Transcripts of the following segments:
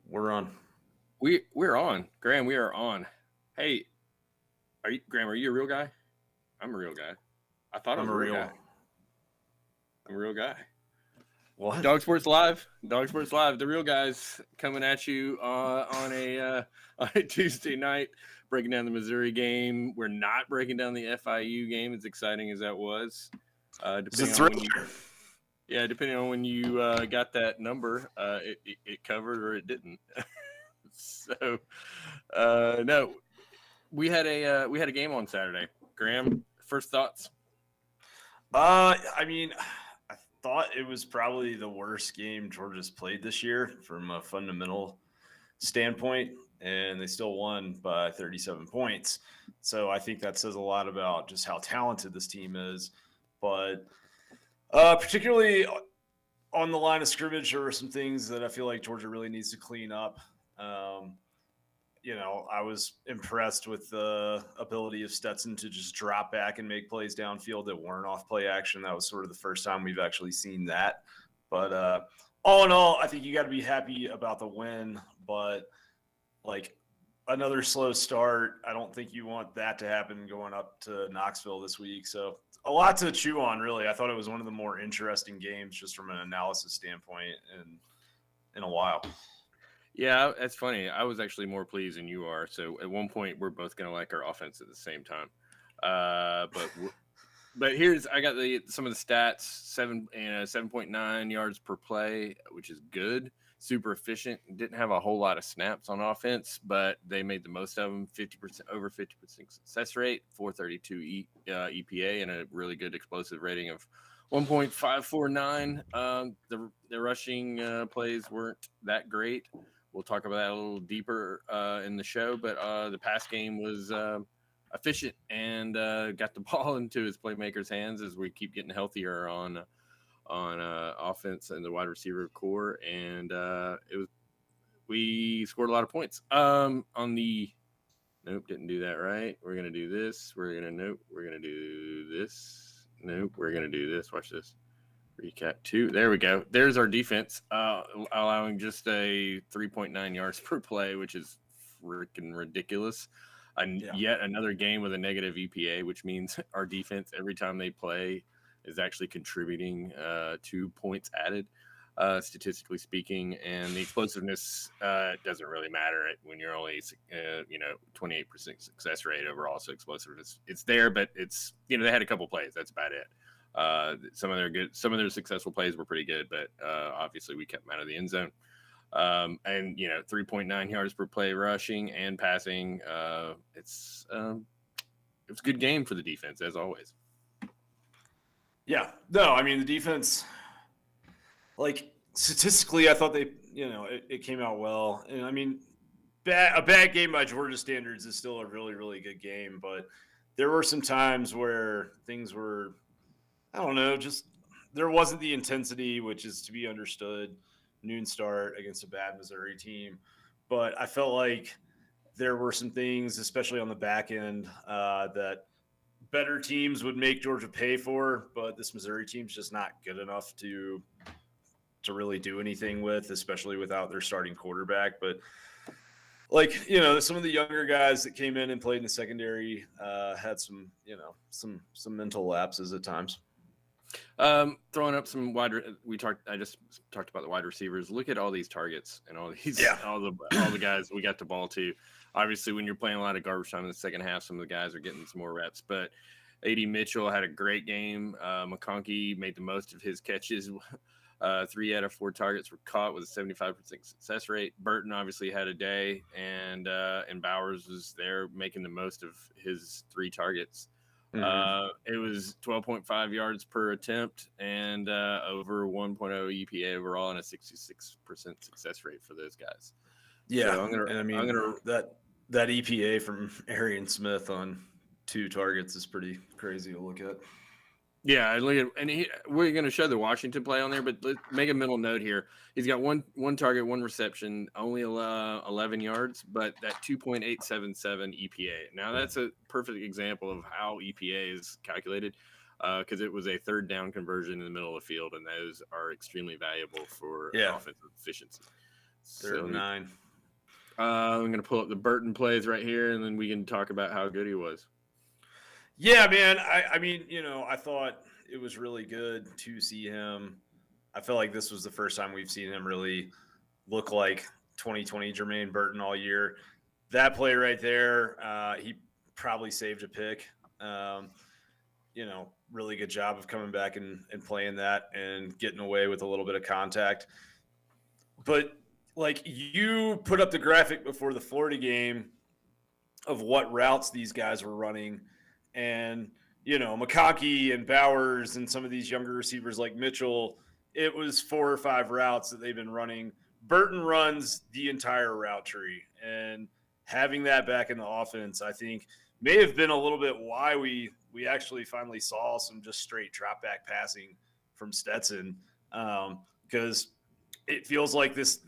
We're on. We're on. Graham, we are on. Hey, Graham, are you a real guy? I'm a real guy. I thought I I'm was a a real real. guy. I'm a real guy. What? Dog Sports Live. Dog Sports Live. The real guys coming at you on a Tuesday night, breaking down the Missouri game. We're not breaking down the FIU game, as exciting as that was. It's a Depending on when you, thriller. depending on when you got that number, it covered or it didn't. So, no, we had a game on Saturday. Graham, first thoughts? I mean, I thought it was probably the worst game Georgia's played this year from a fundamental standpoint, and they still won by 37 points. So I think that says a lot about just how talented this team is. But particularly on the line of scrimmage, there were some things that I feel like Georgia really needs to clean up. I was impressed with the ability of Stetson to just drop back and make plays downfield that weren't off play action. That was sort of the first time we've actually seen that. But all in all, I think you got to be happy about the win. But like another slow start, I don't think you want that to happen going up to Knoxville this week. So a lot to chew on, really. I thought it was one of the more interesting games just from an analysis standpoint in a while. Yeah, that's funny. I was actually more pleased than you are. So at one point, we're both going to like our offense at the same time. But here's I got some of the stats: 7.9 yards per play, which is good, super efficient. Didn't have a whole lot of snaps on offense, but they made the most of them. 50% over 50% success rate, 432 EPA, and a really good explosive rating of 1.549. The rushing plays weren't that great. We'll talk about that a little deeper in the show, but the pass game was efficient and got the ball into his playmakers' hands as we keep getting healthier on offense and the wide receiver core, and we scored a lot of points. On the nope, didn't do that right. We're gonna do this. We're gonna do this. Nope, we're gonna do this. Watch this. Recap 2. There we go. There's our defense, allowing just a 3.9 yards per play, which is freaking ridiculous. Yet another game with a negative EPA, which means our defense, every time they play, is actually contributing 2 points added, statistically speaking. And the explosiveness doesn't really matter when you're only 28% success rate overall. So explosiveness, it's there, but it's they had a couple plays. That's about it. Some of their successful plays were pretty good, but obviously we kept them out of the end zone. And 3.9 yards per play rushing and passing. It was a good game for the defense, as always. Yeah, no, I mean the defense, like statistically, I thought it came out well, and I mean, a bad game by Georgia standards is still a really, really good game, but there were some times where things were, I don't know, just there wasn't the intensity, which is to be understood. Noon start against a bad Missouri team, but I felt like there were some things, especially on the back end, that better teams would make Georgia pay for, but this Missouri team's just not good enough to really do anything with, especially without their starting quarterback. But some of the younger guys that came in and played in the secondary had some mental lapses at times. Throwing up some I just talked about the wide receivers. Look at all these targets and all these, all the guys we got the ball to. Obviously, when you're playing a lot of garbage time in the second half, some of the guys are getting some more reps. But A.D. Mitchell had a great game. McConkey made the most of his catches. 3 out of 4 targets were caught with a 75% success rate. Burton obviously had a day, and Bowers was there making the most of his 3 targets. It was 12.5 yards per attempt and over 1.0 EPA overall and a 66% success rate for those guys. Yeah, so that EPA from Arian Smith on 2 targets is pretty crazy to look at. Yeah, we're going to show the Washington play on there, but let's make a mental note here. He's got one target, 1 reception, only 11 yards, but that 2.877 EPA. Now, that's a perfect example of how EPA is calculated because it was a third down conversion in the middle of the field, and those are extremely valuable for offensive efficiency. Third and 9. I'm going to pull up the Burton plays right here, and then we can talk about how good he was. Yeah, man. I mean, I thought it was really good to see him. I feel like this was the first time we've seen him really look like 2020 Jermaine Burton all year. That play right there, he probably saved a pick. Really good job of coming back and playing that and getting away with a little bit of contact. But like, you put up the graphic before the Florida game of what routes these guys were running, and McConkey and Bowers and some of these younger receivers like Mitchell, it was 4 or 5 routes that they've been running. Burton runs the entire route tree, and having that back in the offense, I think, may have been a little bit why we actually finally saw some just straight drop back passing from Stetson, because it feels like this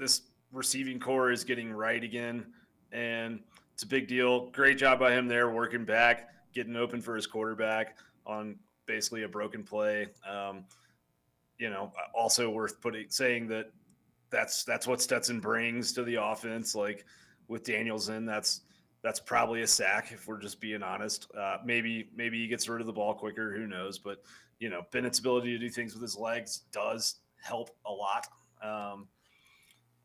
receiving core is getting right again, and it's a big deal. Great job by him there, working back, getting open for his quarterback on basically a broken play. Also worth saying that's what Stetson brings to the offense. Like, with Daniels in, that's probably a sack if we're just being honest. Maybe he gets rid of the ball quicker. Who knows? But Bennett's ability to do things with his legs does help a lot.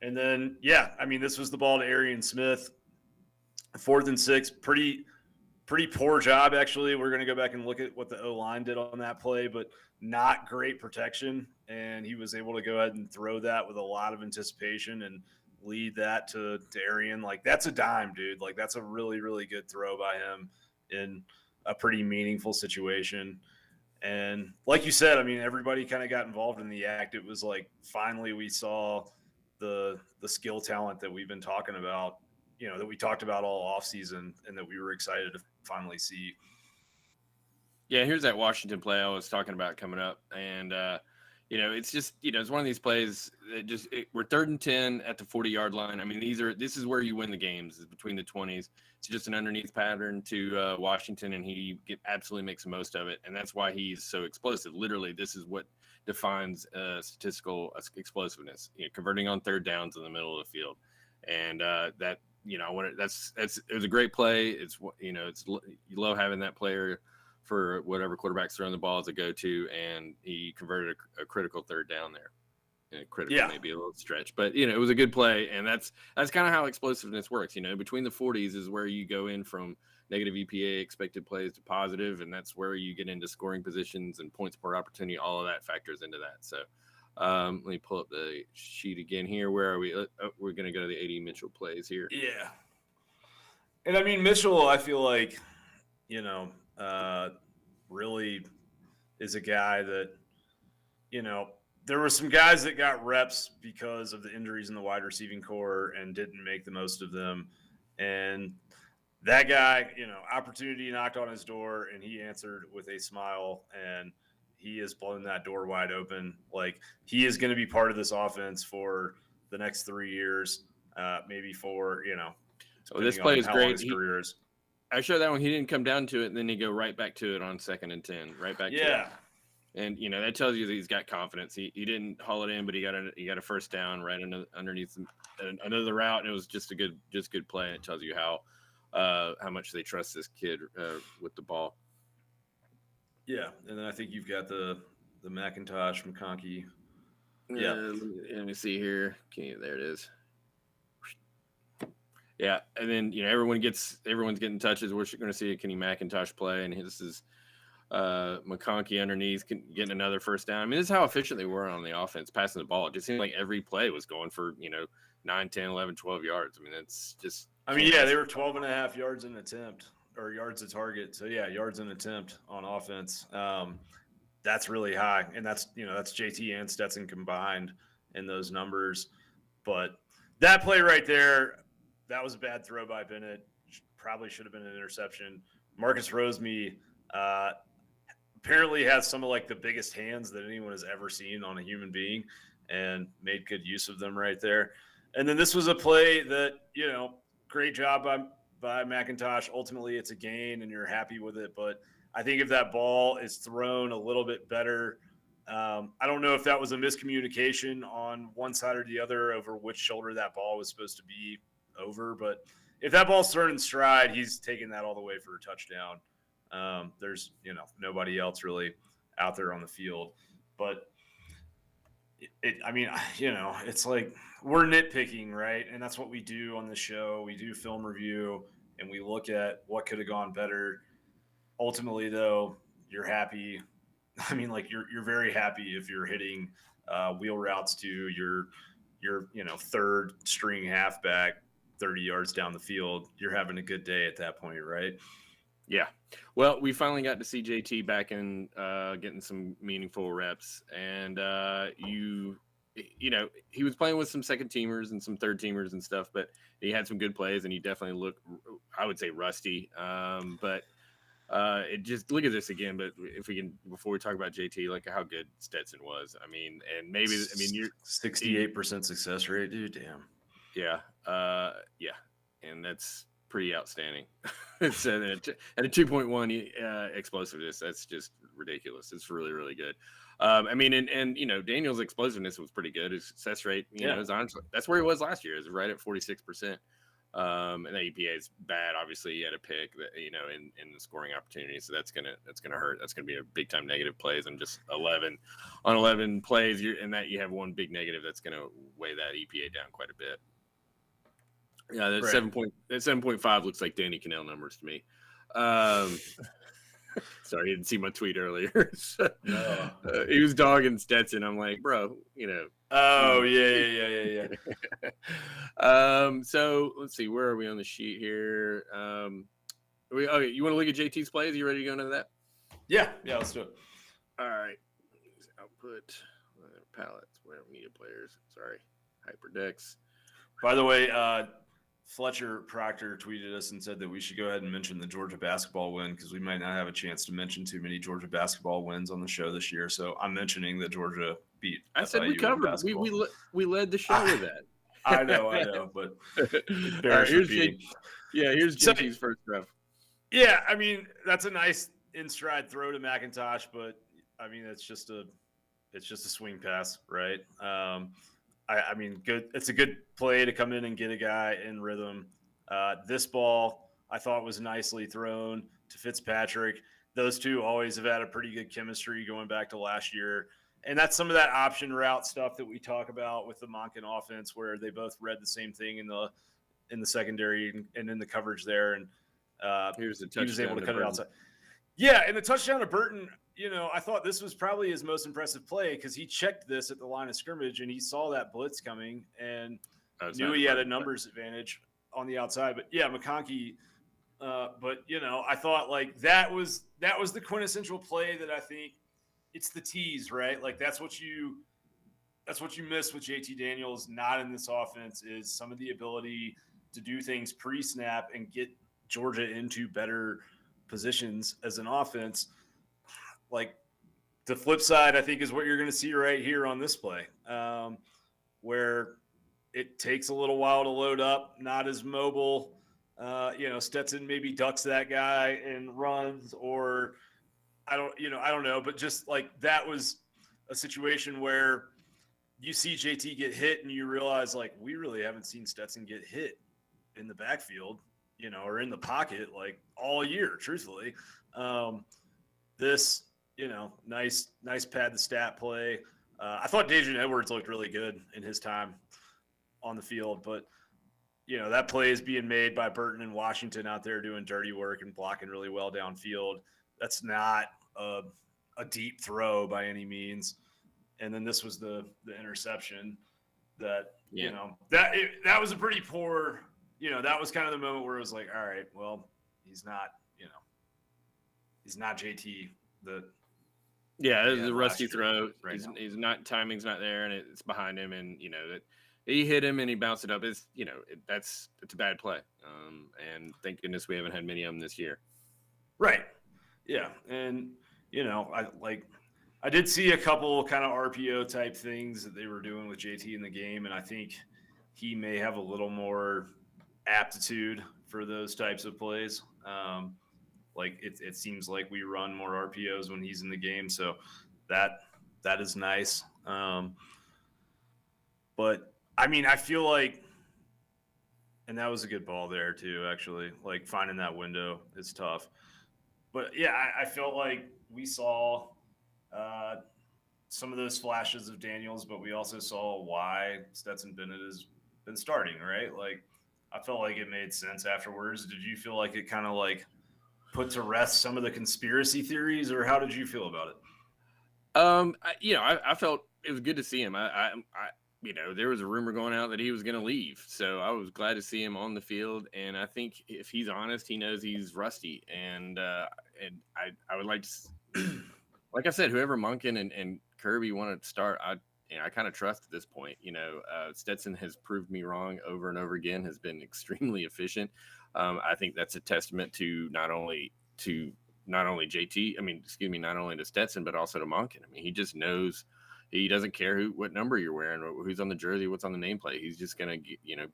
And then, this was the ball to Arian Smith. 4th and 6, pretty poor job, actually. We're going to go back and look at what the O-line did on that play, but not great protection. And he was able to go ahead and throw that with a lot of anticipation and lead that to Arian. Like, that's a dime, dude. Like, that's a really, really good throw by him in a pretty meaningful situation. And like you said, everybody kind of got involved in the act. It was like, finally we saw the skill talent that we've been talking about, that we talked about all offseason and that we were excited to finally see. Yeah, here's that Washington play I was talking about coming up. And, it's just, it's one of these plays that we're 3rd and 10 at the 40-yard line. This is where you win the games, is between the 20s. It's just an underneath pattern to Washington, and he absolutely makes the most of it. And that's why he's so explosive. Literally, this is what defines statistical explosiveness, converting on 3rd downs in the middle of the field. And it was a great play. It's you love having that player for whatever quarterback's throwing the ball as a go-to, and he converted a critical 3rd down there. And critical maybe a little stretch, but it was a good play, and that's kind of how explosiveness works. Between the 40s is where you go in from negative EPA, expected plays, to positive, and that's where you get into scoring positions and points per opportunity. All of that factors into that. So let me pull up the sheet again here. Where are we? We're going to go to the 80 Mitchell plays here. Yeah. And Mitchell, I feel like, really is a guy that, there were some guys that got reps because of the injuries in the wide receiving core and didn't make the most of them. And that guy, opportunity knocked on his door, and he answered with a smile, and he has blown that door wide open. Like, he is going to be part of this offense for the next 3 years, maybe 4, So this play is great. His career is. I showed that one. He didn't come down to it, and then he go right back to it on 2nd and 10, right back to it. And that tells you that he's got confidence. He didn't haul it in, but he got a 1st down right underneath another route, and it was just good play. And it tells you how much they trust this kid with the ball. Yeah, and then I think you've got the McIntosh, McConkey. Yeah, let me see here. Okay, there it is. Yeah, and then everyone's getting touches. We're going to see a Kenny McIntosh play, and this is McConkey underneath getting another 1st down. This is how efficient they were on the offense, passing the ball. It just seemed like every play was going for 9, 10, 11, 12 yards. It's just. They were 12.5 yards in attempt, or yards to target. So yards in attempt on offense. That's really high, and that's JT and Stetson combined in those numbers. But that play right there, that was a bad throw by Bennett. Probably should have been an interception. Marcus Roseme apparently has some of like the biggest hands that anyone has ever seen on a human being, and made good use of them right there. And then this was a play that, great job by McIntosh. Ultimately, it's a gain, and you're happy with it. But I think if that ball is thrown a little bit better I don't know if that was a miscommunication on one side or the other over which shoulder that ball was supposed to be over, but if that ball's thrown in stride, he's taking that all the way for a touchdown. There's, nobody else really out there on the field. But I mean, it's like we're nitpicking, right? And that's what we do on the show. We do film review and we look at what could have gone better. Ultimately, though, you're happy. I mean, like you're very happy if you're hitting wheel routes to your third string halfback 30 yards down the field. You're having a good day at that point, right? Yeah. Well, we finally got to see JT back in getting some meaningful reps. And, he was playing with some second teamers and some third teamers and stuff, but he had some good plays and he definitely looked, I would say, rusty. But it just look at this again. But if we can, before we talk about JT, like how good Stetson was. I mean, and maybe, you're 68% success rate, dude. Damn. Yeah. Yeah. And that's pretty outstanding. It's at a 2.1 explosiveness. That's just ridiculous. It's really, really good. Daniel's explosiveness was pretty good. His success rate, is honestly, that's where he was last year. Is right at 46%. And the EPA is bad. Obviously, he had a pick that in the scoring opportunity, so that's gonna hurt. That's gonna be a big time negative plays. And just 11 plays, and that you have one big negative that's gonna weigh that EPA down quite a bit. Yeah, that 7.5 looks like Danny Cannell numbers to me. Sorry, you didn't see my tweet earlier. No. He was dogging Stetson. I'm like, bro, Oh yeah. So let's see, where are we on the sheet here? You want to look at JT's plays? Are you ready to go into that? Yeah, let's do it. All right. Output palettes, where media players. Sorry, HyperDex. By the way, Fletcher Proctor tweeted us and said that we should go ahead and mention the Georgia basketball win because we might not have a chance to mention too many Georgia basketball wins on the show this year. So I'm mentioning that Georgia beat. I said we covered. We led the show with that. I know, but here's JT's first ref. Yeah, I mean that's a nice in stride throw to McIntosh, but I mean it's just a swing pass, right? I mean, good. It's a good play to come in and get a guy in rhythm. This ball, I thought, was nicely thrown to Fitzpatrick. Those two always have had a pretty good chemistry going back to last year. And that's some of that option route stuff that we talk about with the Monken offense where they both read the same thing in the secondary and in the coverage there. And here's the he was able to cut Burton. it outside. Yeah, and the touchdown to Burton, I thought this was probably his most impressive play because he checked this at the line of scrimmage and he saw that blitz coming and knew he had a numbers advantage on the outside. But yeah, McConkey. I thought like that was the quintessential play that I think it's the tease, right? Like that's what you miss with JT Daniels not in this offense is some of the ability to do things pre-snap and get Georgia into better positions as an offense. Like the flip side, I think, is what you're going to see right here on this play, where it takes a little while to load up, not as mobile. Stetson maybe ducks that guy and runs, or I don't know, but just like that was a situation where you see JT get hit and you realize like we really haven't seen Stetson get hit in the backfield, or in the pocket like all year, truthfully. This, nice pad the stat play. I thought Dajan Edwards looked really good in his time on the field, but that play is being made by Burton and Washington out there doing dirty work and blocking really well downfield. That's not a deep throw by any means. And then this was the interception that, that was a pretty poor, that was kind of the moment where it was like, all right, well, he's not JT. It was a rusty throw. Right he's not, timing's not there, and it's behind him, and that he hit him and he bounced it up. It's it's a bad play. And thank goodness we haven't had many of them this year. Right. Yeah, and I did see a couple kind of RPO type things that they were doing with JT in the game, and I think he may have a little more aptitude for those types of plays. It seems like we run more RPOs when he's in the game, so that that is nice. But I mean, I feel like, and that was a good ball there too. Actually, like finding that window is tough. But yeah, I felt like we saw uh, some of those flashes of Daniels, but we also saw why Stetson Bennett has been starting, right? Like, I felt like it made sense afterwards. Did you feel like it kind of like put to rest some of the conspiracy theories, or how did you feel about it? I felt it was good to see him. There was a rumor going out that he was going to leave, so I was glad to see him on the field. And I think if he's honest, he knows he's rusty. And I would like to, like I said, whoever Monken and Kirby want to start, I kind of trust at this point. Stetson has proved me wrong over and over again. Has been extremely efficient. I think that's a testament to not only JT. Not only to Stetson, but also to Monken. I mean, he just knows. He doesn't care what number you're wearing, or who's on the jersey, what's on the nameplate. He's just gonna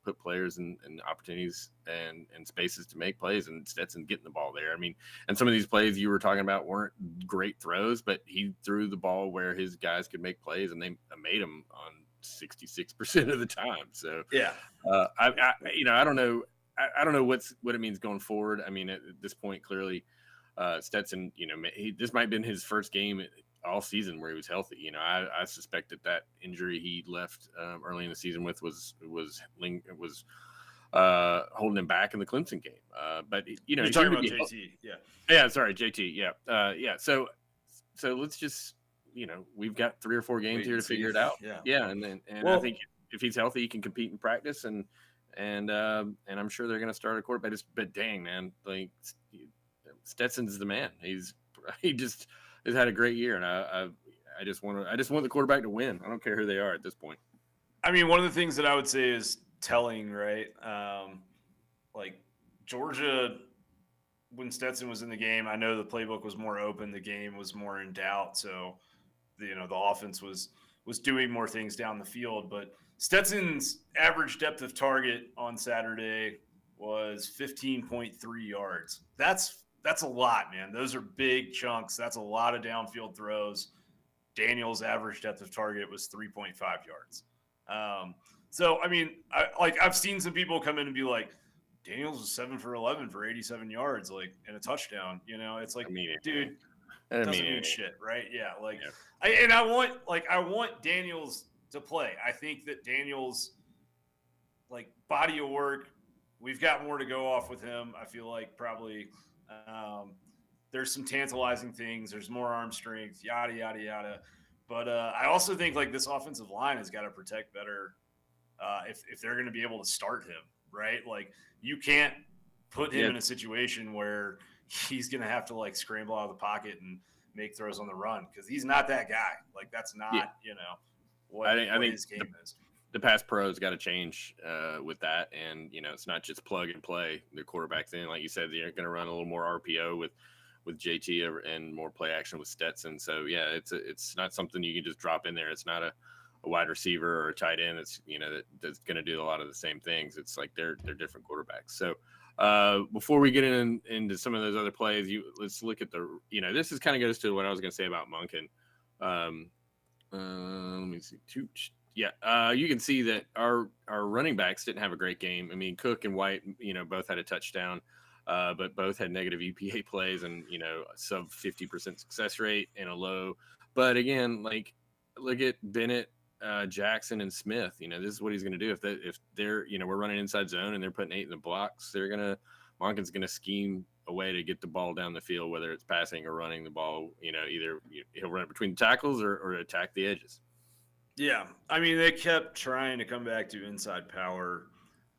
put players in opportunities and spaces to make plays, and Stetson getting the ball there. I mean, and some of these plays you were talking about weren't great throws, but he threw the ball where his guys could make plays, and they made them on 66% of the time. So Yeah, I don't know. I don't know what it means going forward. I mean, at this point, clearly, Stetson, this might have been his first game all season where he was healthy. I suspect that injury he left early in the season with was holding him back in the Clemson game. But you're talking about JT, yeah, sorry, JT, yeah. So let's just we've got 3 or 4 games here to figure it out. Yeah, and I think if he's healthy, he can compete in practice, and I'm sure they're going to start a quarterback. But dang, man, like Stetson's the man. He just has had a great year, and I just want the quarterback to win. I don't care who they are at this point. I mean, one of the things that I would say is telling, right? Like Georgia, when Stetson was in the game, I know the playbook was more open, the game was more in doubt, so the offense was doing more things down the field. But Stetson's average depth of target on Saturday was 15.3 yards. That's a lot, man. Those are big chunks. That's a lot of downfield throws. Daniel's average depth of target was 3.5 yards. So, I mean, I've seen some people come in and be like, Daniels was 7 for 11 for 87 yards, like, and a touchdown. It's like, dude, it doesn't mean shit, right? Yeah, like, yeah. I want Daniels to play. I think that Daniels, like, body of work, we've got more to go off with him. I feel like probably – there's some tantalizing things. There's more arm strength, yada, yada, yada. But I also think like this offensive line has got to protect better if they're going to be able to start him, right? Like you can't put him in a situation where he's going to have to like scramble out of the pocket and make throws on the run because he's not that guy. Like that's not, what his game is. The pass pros got to change with that, and it's not just plug and play the quarterbacks in. Like you said, they're going to run a little more RPO with JT and more play action with Stetson. So yeah, it's not something you can just drop in there. It's not a wide receiver or a tight end. It's that's going to do a lot of the same things. It's like they're different quarterbacks. So before we get into some of those other plays, let's look at this is kind of goes to what I was going to say about Monken. Let me see. Yeah, you can see that our running backs didn't have a great game. I mean, Cook and White, both had a touchdown, but both had negative EPA plays and sub 50% success rate and a low. But again, like look at Bennett, Jackson, and Smith. This is what he's going to do if they're we're running inside zone and they're putting 8 in the blocks. Monken's gonna scheme a way to get the ball down the field, whether it's passing or running the ball. Either he'll run it between the tackles or attack the edges. Yeah, I mean, they kept trying to come back to inside power.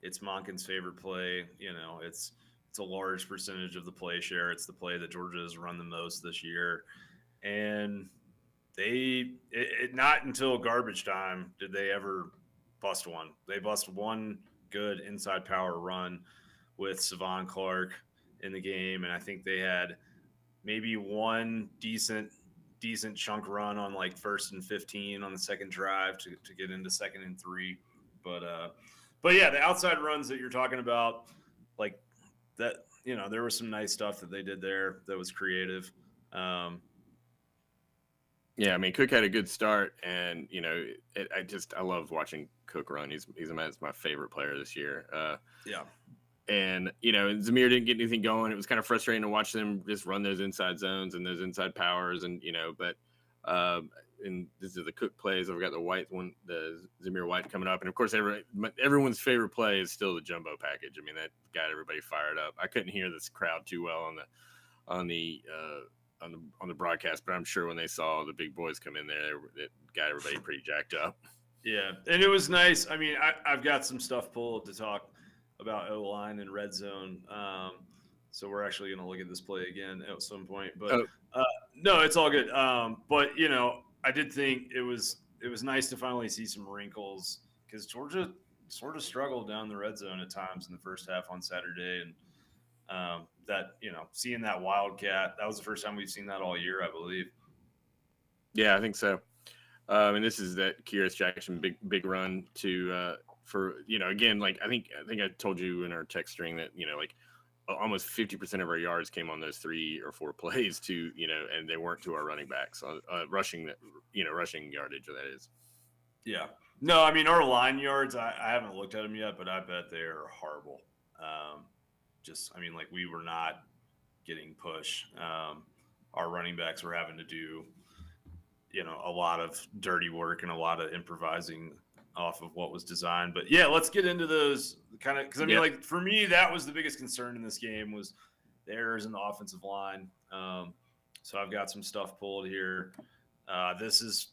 It's Monken's favorite play. It's a large percentage of the play share. It's the play that Georgia has run the most this year. And not until garbage time did they ever bust one. They busted one good inside power run with Savon Clark in the game. And I think they had maybe one decent chunk run on like 1st and 15 on the second drive to get into 2nd and 3. But yeah, the outside runs that you're talking about, like that, there was some nice stuff that they did there that was creative. Yeah, I mean, Cook had a good start, and I love watching Cook run. He's my favorite player this year. Yeah. And Zamir didn't get anything going. It was kind of frustrating to watch them just run those inside zones and those inside powers, and but and this is the Cook plays. I've got the White one, the Zamir White coming up, and of course everyone's favorite play is still the jumbo package. I mean, that got everybody fired up. I couldn't hear this crowd too well on the broadcast, but I'm sure when they saw the big boys come in there, it got everybody pretty jacked up. Yeah, and it was nice. I mean, I've got some stuff pulled to talk about O-line and red zone. So we're actually going to look at this play again at some point. But no, it's all good. But I did think it was nice to finally see some wrinkles because Georgia sort of struggled down the red zone at times in the first half on Saturday, and that seeing that Wildcat, that was the first time we've seen that all year, I believe. Yeah, I think so. And this is that Kyrus Jackson big run to for again, like I think I told you in our text string that like almost 50% of our yards came on those 3 or 4 plays to and they weren't to our running backs on rushing yardage, that is. Yeah, no, I mean our line yards, I haven't looked at them yet, but I bet they are horrible. Like we were not getting push. Our running backs were having to do a lot of dirty work and a lot of improvising off of what was designed. But yeah, let's get into those kind of, because I mean, like for me, that was the biggest concern in this game was the errors in the offensive line. So I've got some stuff pulled here. This is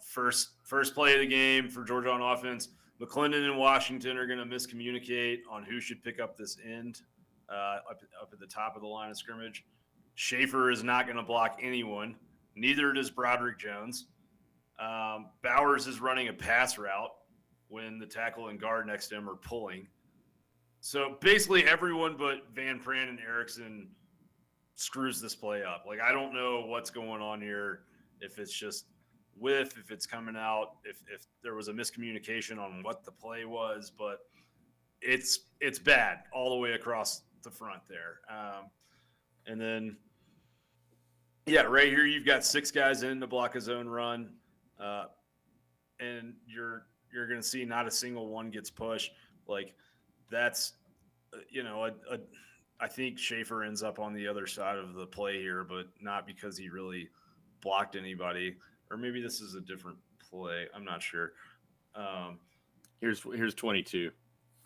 first play of the game for Georgia on offense. McClendon and Washington are going to miscommunicate on who should pick up this end up at the top of the line of scrimmage. Schaefer is not going to block anyone. Neither does Broderick Jones. Bowers is running a pass route when the tackle and guard next to him are pulling. So basically everyone but Van Pran and Erickson screws this play up. Like, I don't know what's going on here, if it's just if it's coming out, if there was a miscommunication on what the play was, but it's bad all the way across the front there. And then, yeah, right here you've got 6 guys in to block a zone run, and you're going to see not a single one gets pushed. Like that's, I think Schaefer ends up on the other side of the play here, but not because he really blocked anybody. Or maybe this is a different play. I'm not sure. Here's 22.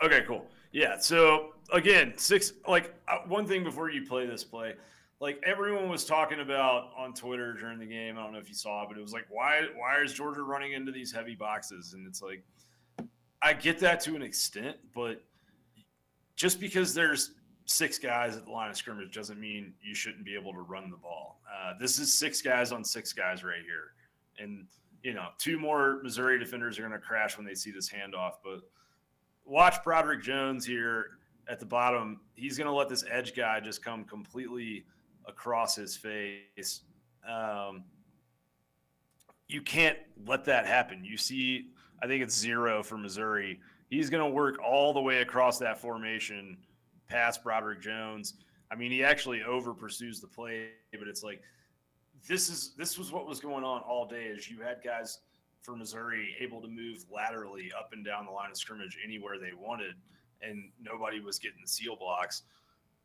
Okay, cool. Yeah. So again, 6. Like one thing before you play this play, like everyone was talking about on Twitter during the game. I don't know if you saw it, but it was like, why is Georgia running into these heavy boxes? And it's like, I get that to an extent, but just because there's 6 guys at the line of scrimmage doesn't mean you shouldn't be able to run the ball. This is 6 guys on 6 guys right here. And, 2 more Missouri defenders are going to crash when they see this handoff. But watch Broderick Jones here at the bottom. He's going to let this edge guy just come completely across his face. You can't let that happen. You see, I think it's 0 for Missouri. He's going to work all the way across that formation past Broderick Jones. I mean, he actually over pursues the play, but it's like, this was what was going on all day, is you had guys for Missouri able to move laterally up and down the line of scrimmage anywhere they wanted, and nobody was getting the seal blocks.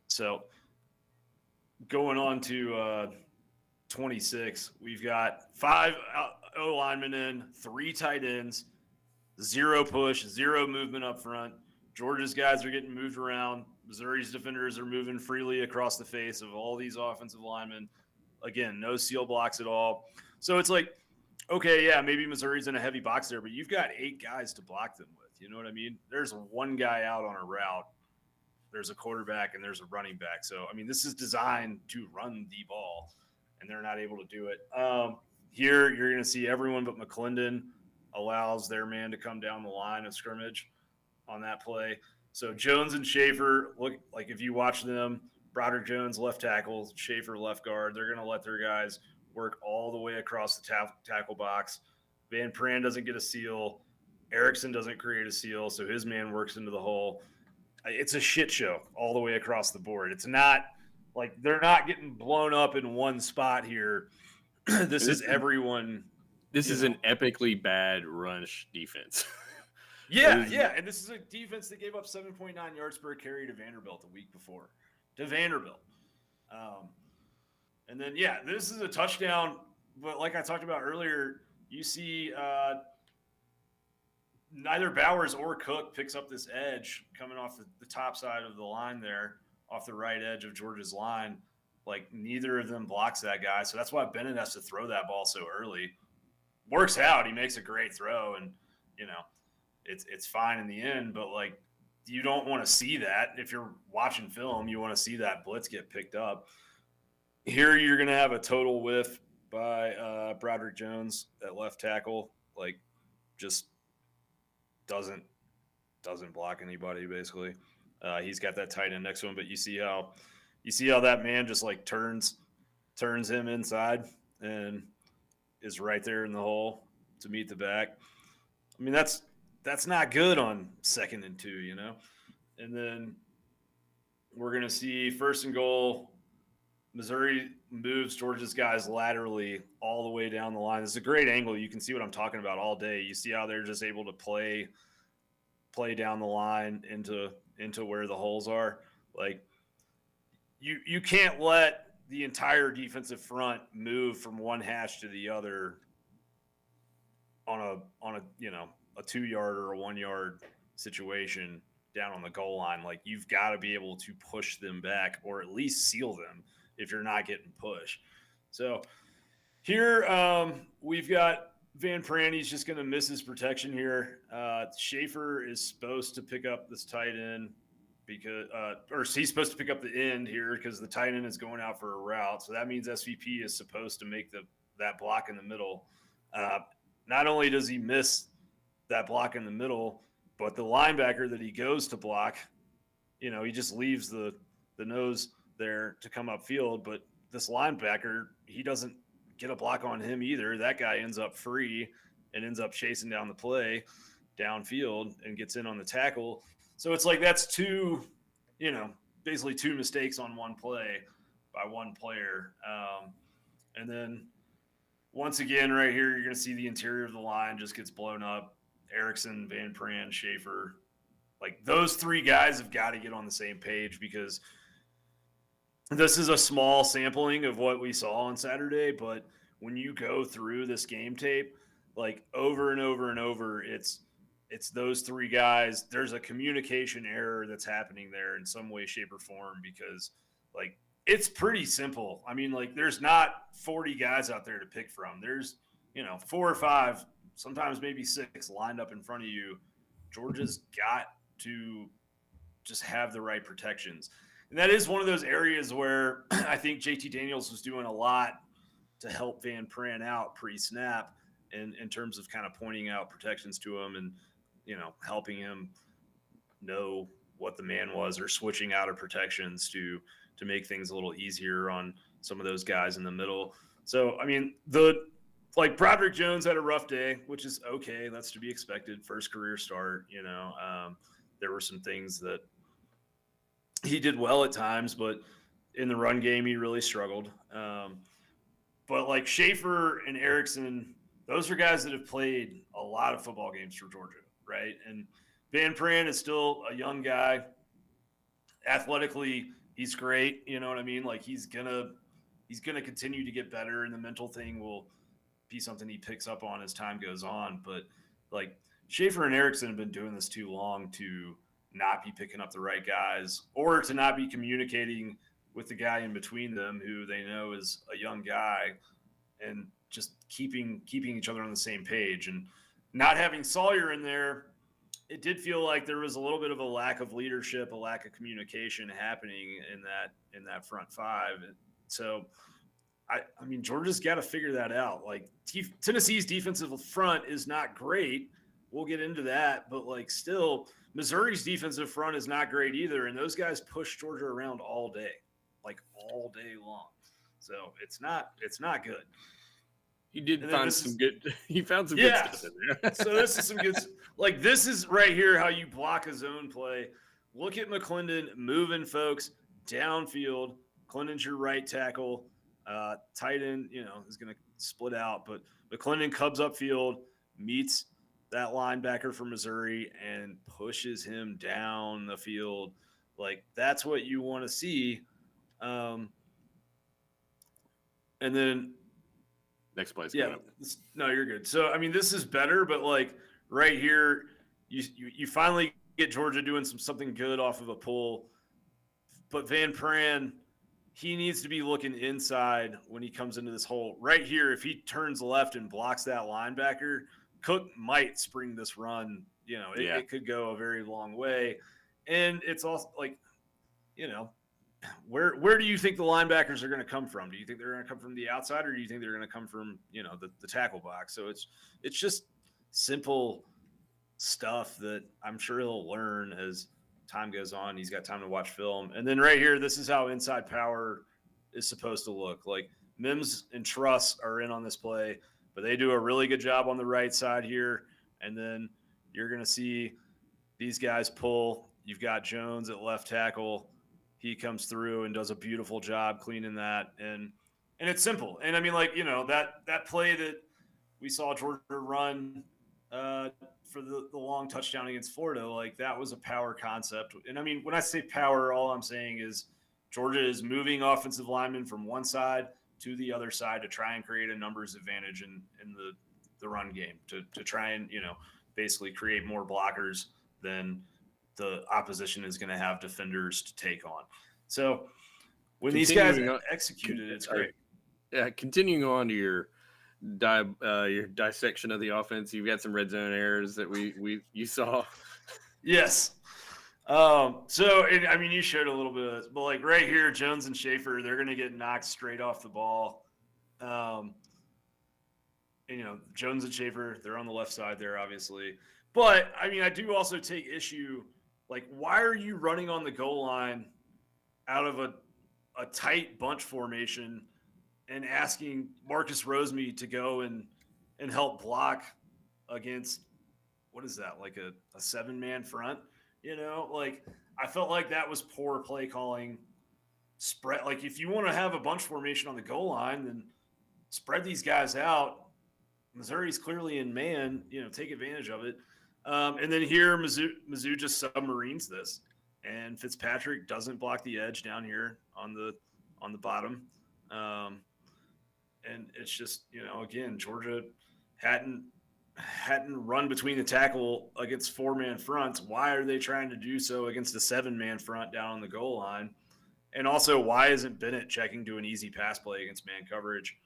So going on to 26, we've got 5 O linemen in, 3 tight ends, 0 push, 0 movement up front. Georgia's guys are getting moved around. Missouri's defenders are moving freely across the face of all these offensive linemen. Again, no seal blocks at all. So it's like, okay, yeah, maybe Missouri's in a heavy box there, but you've got 8 guys to block them with. You know what I mean? There's 1 guy out on a route. There's a quarterback and there's a running back. So, I mean, this is designed to run the ball, and they're not able to do it. Here, you're going to see everyone but McClendon allows their man to come down the line of scrimmage on that play. So Jones and Schaefer, look, like if you watch them, Broderick Jones, left tackle, Schaefer, left guard, they're going to let their guys work all the way across the tackle box. Van Pran doesn't get a seal. Erickson doesn't create a seal, so his man works into the hole. It's a shit show all the way across the board. It's not like they're not getting blown up in one spot here this is everyone. This is an epically bad rush defense. Yeah, and this is a defense that gave up 7.9 yards per carry to Vanderbilt the week before. And then, this is a touchdown. But like I talked about earlier, you see neither Bowers or Cook picks up this edge coming off the top side of the line there, off the right edge of Georgia's line. Like, neither of them blocks that guy. So that's why Bennett has to throw that ball so early. Works out. He makes a great throw, and, it's fine in the end. But, like, you don't want to see that. If you're watching film, you want to see that blitz get picked up. Here you're going to have a total whiff by Broderick Jones at left tackle. Like, just doesn't block anybody, basically. He's got that tight end next to him, but you see how that man just like turns him inside and is right there in the hole to meet the back. I mean, that's not good on 2nd and 2, And then we're going to see 1st and goal. Missouri moves Georgia's guys laterally all the way down the line. It's a great angle. You can see what I'm talking about all day. You see how they're just able to play down the line into where the holes are. Like, you can't let the entire defensive front move from one hash to the other on a 2-yard or a 1-yard situation down on the goal line. Like, you've got to be able to push them back or at least seal them if you're not getting pushed. So here we've got Van Pran. He's just going to miss his protection here. Schaefer is supposed to pick up this tight end or he's supposed to pick up the end here because the tight end is going out for a route. So that means SVP is supposed to make that block in the middle. Not only does he miss that block in the middle, but the linebacker that he goes to block, he just leaves the nose there to come upfield. But this linebacker, he doesn't get a block on him either. That guy ends up free and ends up chasing down the play downfield and gets in on the tackle. So it's like that's basically two mistakes on one play by one player. And then once again, right here, you're going to see the interior of the line just gets blown up. Erickson, Van Pran, Schaefer. Like, those three guys have got to get on the same page because this is a small sampling of what we saw on Saturday. But when you go through this game tape, like over and over and over, it's those three guys. There's a communication error that's happening there in some way, shape, or form because, like, it's pretty simple. I mean, like, there's not 40 guys out there to pick from. There's, 4 or 5, sometimes maybe 6 lined up in front of you. Georgia's got to just have the right protections. And that is one of those areas where I think JT Daniels was doing a lot to help Van Pran out pre-snap in terms of kind of pointing out protections to him and, helping him know what the man was or switching out of protections to make things a little easier on some of those guys in the middle. So, I mean, Broderick Jones had a rough day, which is okay. That's to be expected. First career start, there were some things that he did well at times, but in the run game, he really struggled. But like Schaefer and Erickson, those are guys that have played a lot of football games for Georgia, right? And Van Pran is still a young guy. Athletically, he's great. You know what I mean? Like, he's gonna continue to get better, and the mental thing will be something he picks up on as time goes on. But like, Schaefer and Erickson have been doing this too long to not be picking up the right guys or to not be communicating with the guy in between them who they know is a young guy and just keeping each other on the same page. And not having Sawyer in there, it did feel like there was a little bit of a lack of leadership, a lack of communication happening in that front five. So I mean, Georgia's got to figure that out. Like, Tennessee's defensive front is not great. We'll get into that, but like, still, Missouri's defensive front is not great either. And those guys push Georgia around all day, like all day long. So it's not good. He did find some good. He found some good stuff in there. So this is some good. Like, this is right here how you block a zone play. Look at McClendon moving folks downfield. McClendon's your right tackle. Tight end, is going to split out. But McClendon comes upfield, meets that linebacker from Missouri, and pushes him down the field. Like, that's what you want to see. And then Next play's yeah, coming up. no, you're good. So I mean, this is better, but like right here, you finally get Georgia doing something good off of a pull, but Van Pran, he needs to be looking inside when he comes into this hole. Right here, if he turns left and blocks that linebacker, Cook might spring this run. You know, it could go a very long way, and it's also like, you know, where do you think the linebackers are going to come from? Do you think they're going to come from the outside, or do you think they're going to come from, you know, the tackle box? So it's just simple stuff that I'm sure he'll learn as time goes on. He's got time to watch film. And then right here, this is how inside power is supposed to look. Like, Mims and Truss are in on this play, but they do a really good job on the right side here. And then you're going to see these guys pull. You've got Jones at left tackle. He comes through and does a beautiful job cleaning that. And it's simple. And I mean, like, you know, that play that we saw Georgia run for the long touchdown against Florida, like, that was a power concept. And I mean, when I say power, all I'm saying is Georgia is moving offensive linemen from one side to the other side to try and create a numbers advantage in the run game, to try and, you know, basically create more blockers than the opposition is going to have defenders to take on. So when these guys execute it, it's great. Yeah, continuing on to your dissection of the offense, you've got some red zone errors that you saw. Yes. I mean, you showed a little bit of this, but like right here, Jones and Schaefer, they're going to get knocked straight off the ball. And, you know, Jones and Schaefer, they're on the left side there, obviously. But I mean, I do also take issue. Like, why are you running on the goal line out of a tight bunch formation and asking Marcus Rosemead to go and help block against, what is that, like a 7-man front? You know, like, I felt like that was poor play calling. Spread, like, if you want to have a bunch formation on the goal line, then spread these guys out. Missouri's clearly in man, you know, take advantage of it. And then here, Mizzou just submarines this, and Fitzpatrick doesn't block the edge down here on the bottom. And it's just, you know, again, Georgia hadn't run between the tackle against 4-man fronts. Why are they trying to do so against a 7-man front down on the goal line? And also, why isn't Bennett checking to an easy pass play against man coverage?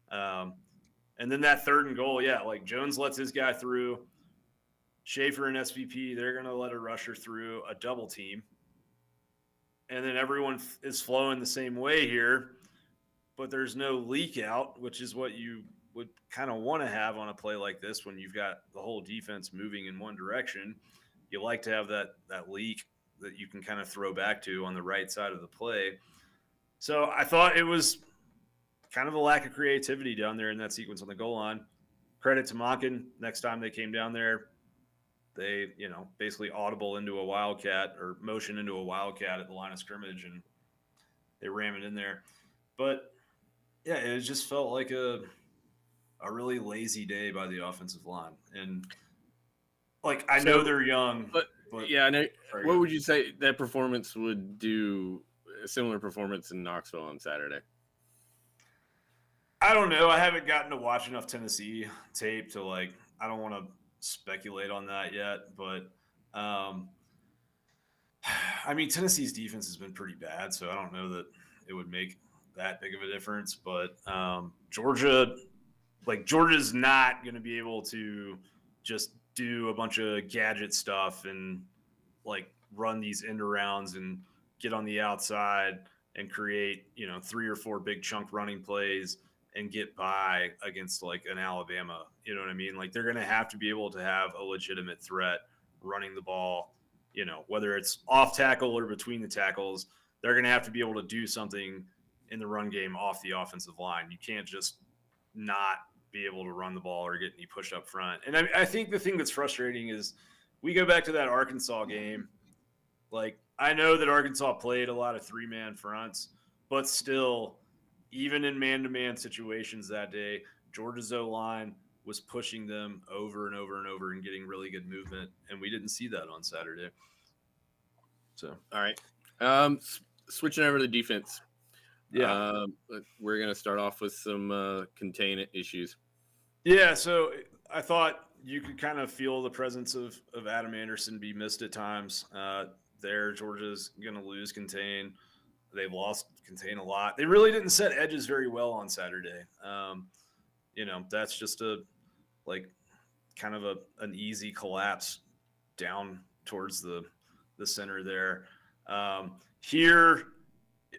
And then that 3rd and goal, yeah, like, Jones lets his guy through. Schaefer and SVP, they're going to let a rusher through a double team. And then everyone is flowing the same way here, but there's no leak out, which is what you would kind of want to have on a play like this when you've got the whole defense moving in one direction. You like to have that leak that you can kind of throw back to on the right side of the play. So I thought it was kind of a lack of creativity down there in that sequence on the goal line. Credit to Monken. Next time they came down there, they, you know, basically audible into a wildcat or motion into a wildcat at the line of scrimmage, and they ram it in there. But yeah, it just felt like a really lazy day by the offensive line. And like, I know they're young, but yeah, I know. What would you say that performance would do? A similar performance in Knoxville on Saturday? I don't know. I haven't gotten to watch enough Tennessee tape to, like, I don't want to speculate on that yet, but I mean, Tennessee's defense has been pretty bad, so I don't know that it would make that big of a difference. But Georgia's not going to be able to just do a bunch of gadget stuff and, like, run these end arounds and get on the outside and create, you know, 3 or 4 big chunk running plays and get by against, like, an Alabama. You know what I mean? Like, they're going to have to be able to have a legitimate threat running the ball, you know, whether it's off tackle or between the tackles. They're going to have to be able to do something in the run game off the offensive line. You can't just not be able to run the ball or get any push up front. And I think the thing that's frustrating is we go back to that Arkansas game. Like, I know that Arkansas played a lot of 3-man fronts, but still, even in man-to-man situations that day, Georgia's O-line was pushing them over and over and over and getting really good movement, and we didn't see that on Saturday. So, all right. Switching over to defense. Yeah. We're going to start off with some containment issues. Yeah, so I thought you could kind of feel the presence of Adam Anderson be missed at times. There, Georgia's going to lose contain. They've lost contain a lot. They really didn't set edges very well on Saturday. That's just kind of an easy collapse down towards the center there. Here,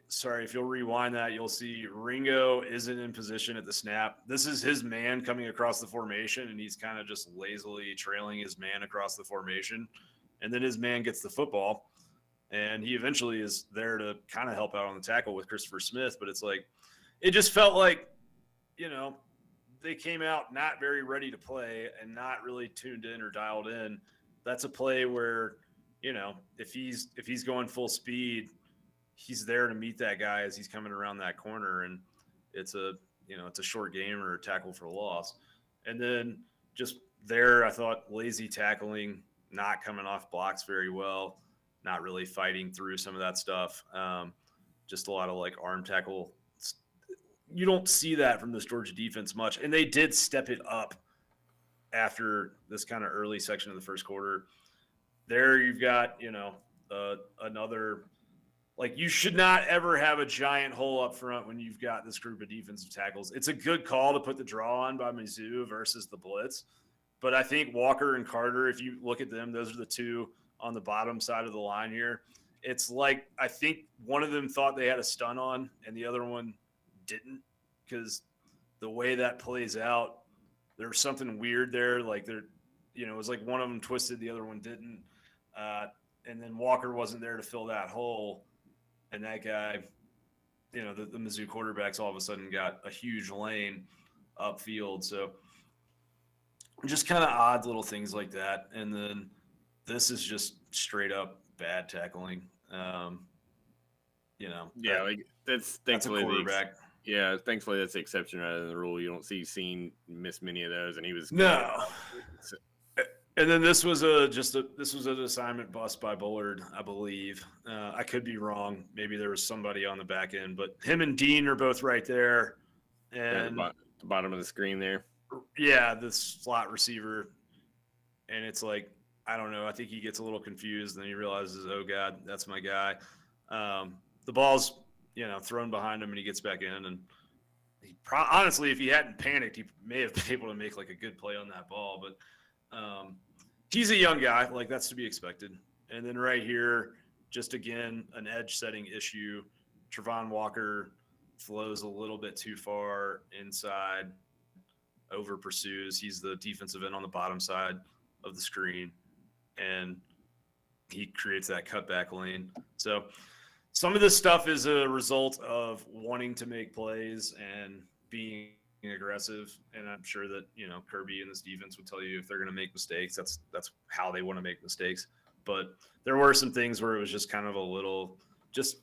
sorry, if you'll rewind that, you'll see Ringo isn't in position at the snap. This is his man coming across the formation, and he's kind of just lazily trailing his man across the formation. And then his man gets the football, and he eventually is there to kind of help out on the tackle with Christopher Smith. But it's like, it just felt like, they came out not very ready to play and not really tuned in or dialed in. That's a play where, if he's going full speed, he's there to meet that guy as he's coming around that corner, and it's a short game or a tackle for loss. And then just there, I thought lazy tackling, not coming off blocks very well, not really fighting through some of that stuff. Just a lot of arm tackle. You don't see that from this Georgia defense much, and they did step it up after this kind of early section of the first quarter. There you've got, another. You should not ever have a giant hole up front when you've got this group of defensive tackles. It's a good call to put the draw on by Mizzou versus the blitz. But I think Walker and Carter, if you look at them, those are the two on the bottom side of the line here. It's I think one of them thought they had a stun on and the other one didn't, because the way that plays out, there's something weird there. It was like one of them twisted, the other one didn't. And then Walker wasn't there to fill that hole. And that guy, the Mizzou quarterbacks all of a sudden got a huge lane upfield. So just kind of odd little things like that. And then this is just straight up bad tackling. That's thankfully a quarterback. Thankfully that's the exception rather than the rule. You don't see Scene miss many of those, and he was no. And then this was an assignment bust by Bullard, I believe. I could be wrong. Maybe there was somebody on the back end, but him and Dean are both right there. And the bottom of the screen there. Yeah, this slot receiver. And it's I don't know. I think he gets a little confused, and then he realizes, oh God, that's my guy. The ball's thrown behind him, and he gets back in. And honestly, if he hadn't panicked, he may have been able to make a good play on that ball, but. He's a young guy, that's to be expected. And then right here, just again, an edge setting issue. Trevon Walker flows a little bit too far inside, over pursues. He's the defensive end on the bottom side of the screen, and he creates that cutback lane. So some of this stuff is a result of wanting to make plays and being aggressive, and I'm sure that Kirby and this defense would tell you if they're going to make mistakes, that's how they want to make mistakes. But there were some things where it was just kind of a little, just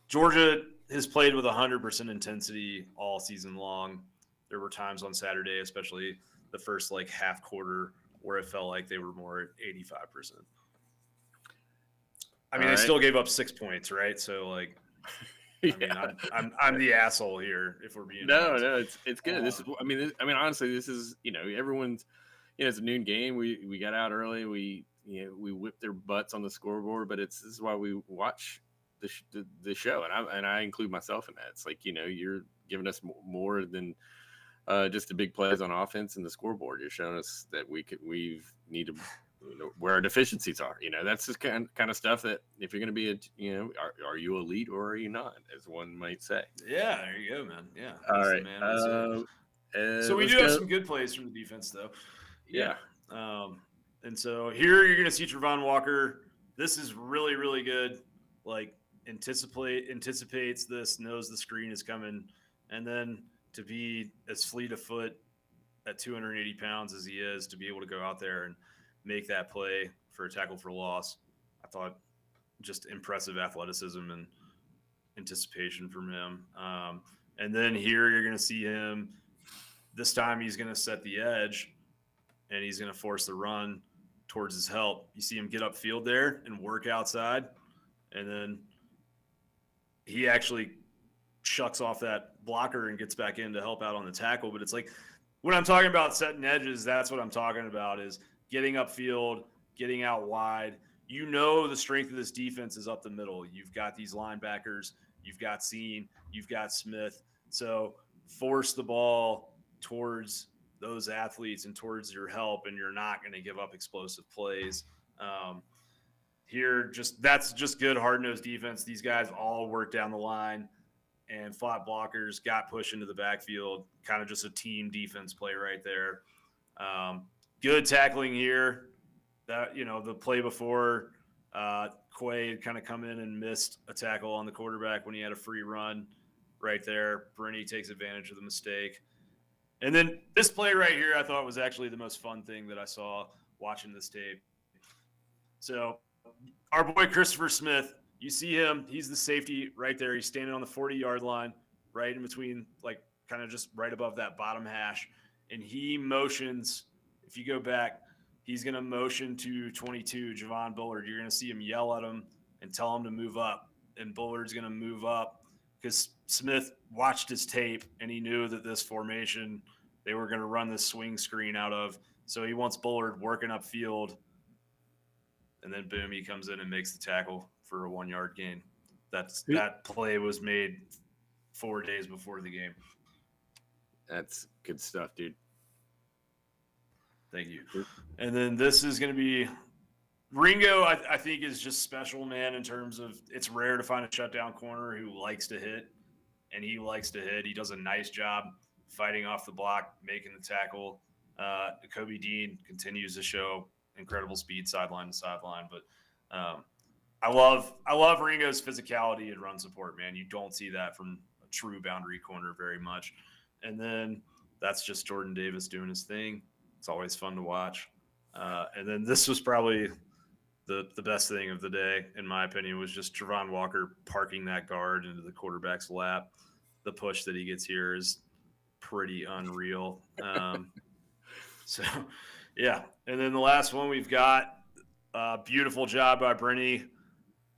Georgia has played with 100% intensity all season long. There were times on Saturday, especially the first half quarter, where it felt like they were more at 85%. I mean, they still gave up 6 points, right? So I'm the asshole here if we're being honest. No, it's good. This is honestly, this is everyone's it's a noon game. We got out early. We whipped their butts on the scoreboard, but this is why we watch the show, and I include myself in that. It's you're giving us more than just the big plays on offense and the scoreboard. You're showing us that we need to. Where our deficiencies are, that's the kind of stuff that if you're going to be are you elite or are you not, as one might say. Yeah, there you go, man. Yeah. All right. So we do have some good plays from the defense, though. Yeah. And so here you're going to see Trevon Walker. This is really, really good. Anticipates this, knows the screen is coming, and then to be as fleet of foot at 280 pounds as he is, to be able to go out there and make that play for a tackle for loss. I thought just impressive athleticism and anticipation from him. And then here you're going to see him This time he's going to set the edge and he's going to force the run towards his help. You see him get upfield there and work outside, and then he actually shucks off that blocker and gets back in to help out on the tackle. But it's like, when I'm talking about setting edges, that's what I'm talking about, is getting upfield, getting out wide. You know the strength of this defense is up the middle. You've got these linebackers, you've got Seen, you've got Smith. So force the ball towards those athletes and towards your help, and you're not going to give up explosive plays. That's just good hard-nosed defense. These guys all worked down the line and fought blockers, got pushed into the backfield, kind of just a team defense play right there. Good tackling here. That, the play before, Quay had kind of come in and missed a tackle on the quarterback when he had a free run right there. Brinney takes advantage of the mistake. And then this play right here, I thought was actually the most fun thing that I saw watching this tape. So our boy Christopher Smith, you see him, he's the safety right there. He's standing on the 40-yard line, right in between, like kind of just right above that bottom hash. And he motions, if you go back, he's going to motion to 22, Javon Bullard. You're going to see him yell at him and tell him to move up. And Bullard's going to move up because Smith watched his tape and he knew that this formation they were going to run this swing screen out of. So he wants Bullard working upfield. And then, boom, he comes in and makes the tackle for a 1-yard gain. That play was made 4 days before the game. That's good stuff, dude. Thank you. And then this is going to be Ringo, I think, is just special, man, in terms of it's rare to find a shutdown corner who likes to hit, and he likes to hit. He does a nice job fighting off the block, making the tackle. Kobe Dean continues to show incredible speed sideline to sideline. But I love Ringo's physicality and run support, man. You don't see that from a true boundary corner very much. And then that's just Jordan Davis doing his thing. It's always fun to watch. And then this was probably the best thing of the day, in my opinion, was just Travon Walker parking that guard into the quarterback's lap. The push that he gets here is pretty unreal. So, yeah. And then the last one we've got, beautiful job by Brinney.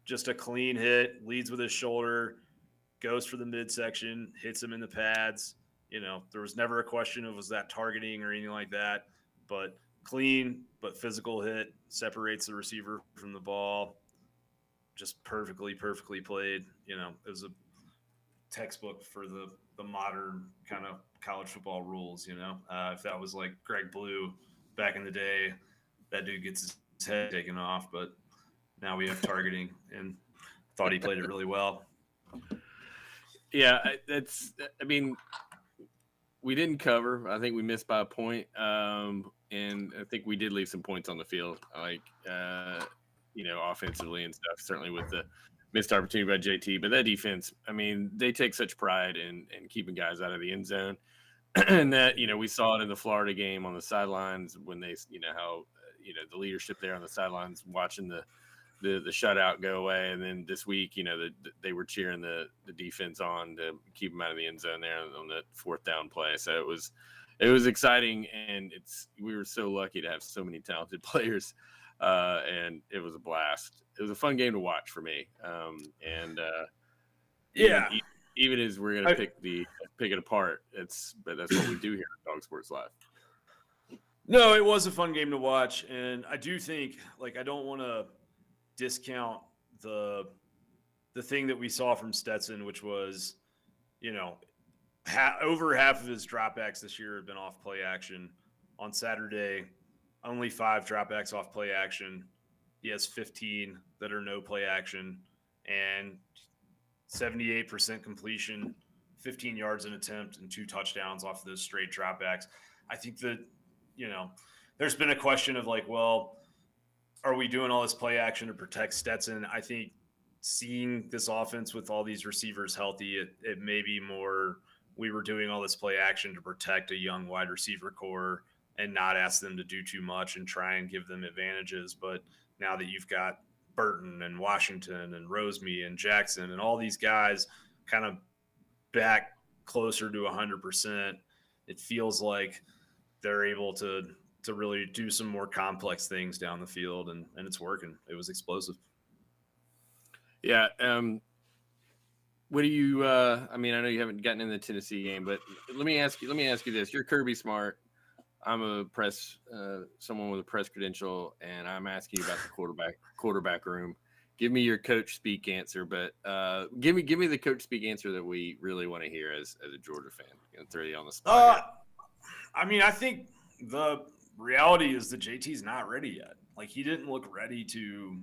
Just a clean hit, leads with his shoulder, goes for the midsection, hits him in the pads. There was never a question of was that targeting or anything like that, but clean but physical hit, separates the receiver from the ball. Just perfectly played. It was a textbook for the modern kind of college football rules. If that was like Greg Blue back in the day, that dude gets his head taken off, but now we have targeting, and thought he played it really well. Yeah, we didn't cover. I think we missed by a point. And I think we did leave some points on the field, offensively and stuff, certainly with the missed opportunity by JT. But that defense, they take such pride in keeping guys out of the end zone. And that, we saw it in the Florida game on the sidelines when they, how, the leadership there on the sidelines watching the shutout go away. And then this week, they were cheering the defense on to keep them out of the end zone there on that 4th down play. So it was exciting, and we were so lucky to have so many talented players, and it was a blast. It was a fun game to watch for me. Even as we're gonna pick it apart, but that's what we do here at Dog Sports Live. No, it was a fun game to watch, and I do think, I don't want to discount the thing that we saw from Stetson, which was, over half of his dropbacks this year have been off play action. On Saturday, only 5 dropbacks off play action. He has 15 that are no play action, and 78% completion, 15 yards an attempt, and 2 touchdowns off of those straight dropbacks. I think that, there's been a question of are we doing all this play action to protect Stetson? I think seeing this offense with all these receivers healthy, it may be more we were doing all this play action to protect a young wide receiver core and not ask them to do too much and try and give them advantages. But now that you've got Burton and Washington and Roseme and Jackson and all these guys kind of back closer to 100%, it feels like they're able to really do some more complex things down the field, and it's working. It was explosive. Yeah. What do you? I mean, I know you haven't gotten in the Tennessee game, but let me ask you this: You're Kirby Smart. I'm a press, someone with a press credential, and I'm asking you about the quarterback room. Give me your coach speak answer, but give me the coach speak answer that we really want to hear as a Georgia fan. I'm gonna throw you on the spot. I mean, I think the reality is that JT's not ready yet. Like, he didn't look ready to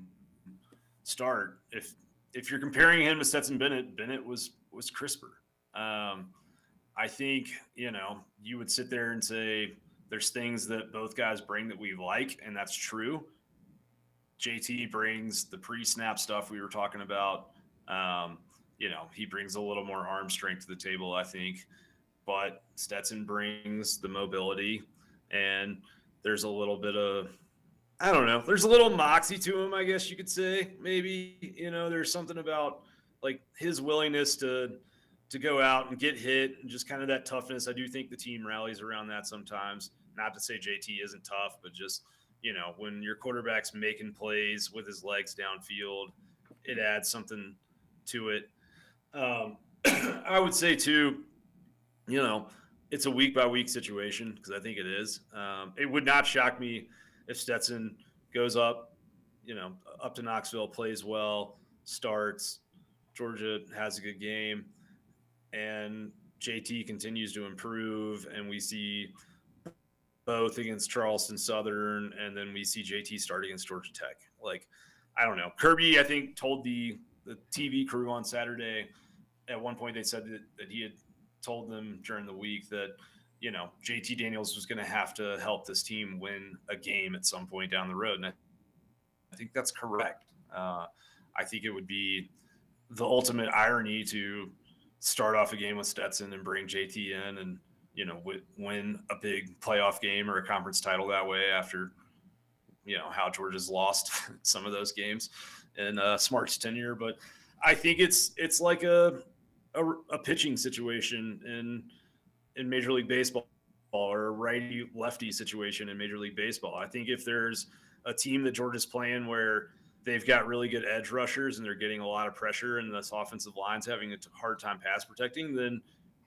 start. If you're comparing him to Stetson Bennett was crisper. I think, you would sit there and say there's things that both guys bring that we like, and that's true. JT brings the pre-snap stuff we were talking about. He brings a little more arm strength to the table, I think. But Stetson brings the mobility, and there's a little bit of, I don't know, there's a little moxie to him, I guess you could say. Maybe, there's something about like his willingness to go out and get hit and just kind of that toughness. I do think the team rallies around that sometimes. Not to say JT isn't tough, but just, when your quarterback's making plays with his legs downfield, it adds something to it. I would say too, it's a week by week situation, because I think it is. It would not shock me if Stetson goes up to Knoxville, plays well, starts, Georgia has a good game, and JT continues to improve, and we see both against Charleston Southern, and then we see JT start against Georgia Tech. Like, I don't know. Kirby, I think, told the TV crew on Saturday, at one point they said that he had told them during the week that, JT Daniels was going to have to help this team win a game at some point down the road. And I think that's correct. I think it would be the ultimate irony to start off a game with Stetson and bring JT in and, win a big playoff game or a conference title that way after, how Georgia's lost some of those games in Smart's tenure. But I think it's like a pitching situation in Major League Baseball, or a righty lefty situation in Major League Baseball. I think if there's a team that Georgia's playing where they've got really good edge rushers and they're getting a lot of pressure and this offensive line's having a hard time pass protecting, then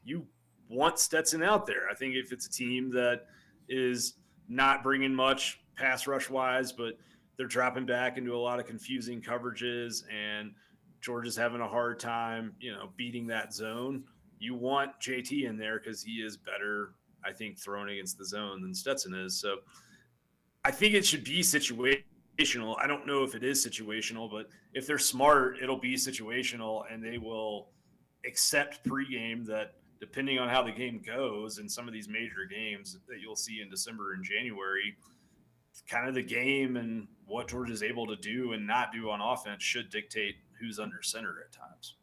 you want Stetson out there. I think if it's a team that is not bringing much pass rush wise, but they're dropping back into a lot of confusing coverages and Georgia's having a hard time, beating that zone, you want JT in there because he is better, I think, thrown against the zone than Stetson is. So I think it should be situational. I don't know if it is situational, but if they're smart, it'll be situational, and they will accept pregame that depending on how the game goes in some of these major games that you'll see in December and January, kind of the game and what Georgia's able to do and not do on offense should dictate who's under center at times.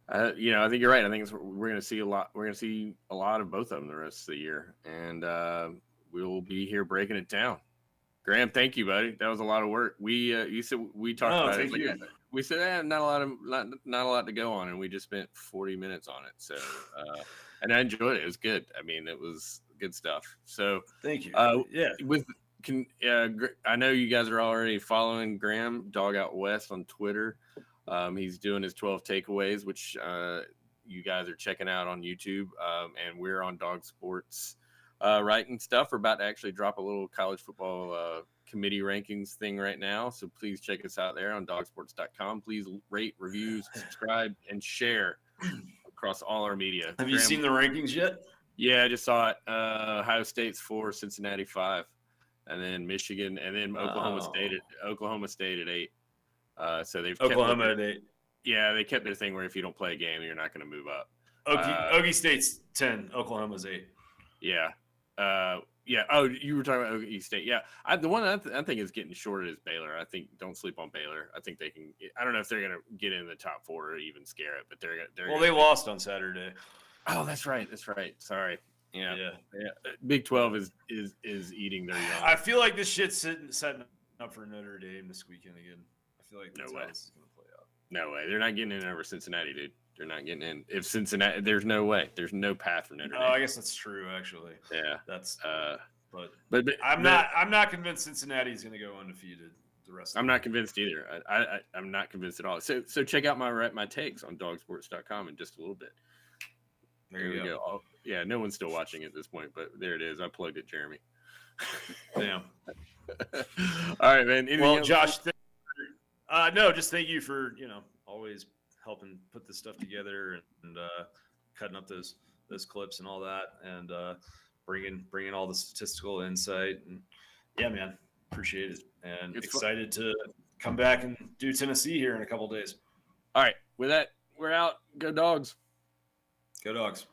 I think you're right. I think we're going to see a lot. We're going to see a lot of both of them the rest of the year, and we'll be here breaking it down. Graham, thank you, buddy. That was a lot of work. You said we talked about it. Like, we said not a lot to go on, and we just spent 40 minutes on it. So, and I enjoyed it. It was good. I mean, it was good stuff. So, thank you. I know you guys are already following Graham Dog Out West on Twitter. He's doing his 12 takeaways, which you guys are checking out on YouTube. And we're on Dog Sports writing stuff. We're about to actually drop a little college football committee rankings thing right now. So please check us out there on dogsports.com. Please rate, review, subscribe, and share across all our media. Have you seen the rankings yet? Yeah, I just saw it. Ohio State's 4, Cincinnati 5, and then Michigan, and then Oklahoma State at 8. So they've Oklahoma at 8. Yeah, they kept their thing where if you don't play a game, you're not going to move up. Okie State's 10. Oklahoma's 8. Yeah. Yeah. Oh, you were talking about Okie State. Yeah. The one I think is getting shorted is Baylor. I think don't sleep on Baylor. I think they can. I don't know if they're going to get in the top 4 or even scare it, but they're. Well, they lost on Saturday. Oh, that's right. Sorry. Yeah. Big 12 is eating their young. I feel like this shit's setting up for Notre Dame this weekend again. I feel like that's how this is going to play out. No way. They're not getting in over Cincinnati, dude. They're not getting in. If Cincinnati, there's no way. There's no path for Notre Dame. Oh, I guess that's true, actually. Yeah, That's. But I'm not convinced Cincinnati's going to go undefeated the rest. I'm not convinced either. I'm not convinced at all. So check out my takes on dogsports.com in just a little bit. There we go. Oh, yeah, no one's still watching at this point, but there it is. I plugged it, Jeremy. Damn. All right, man. Well, Josh, no, just thank you for always helping put this stuff together and cutting up those clips and all that, and bringing all the statistical insight. And yeah, man, appreciate it, and it's excited to come back and do Tennessee here in a couple days. All right, with that, we're out. Go Dogs. Go Dogs.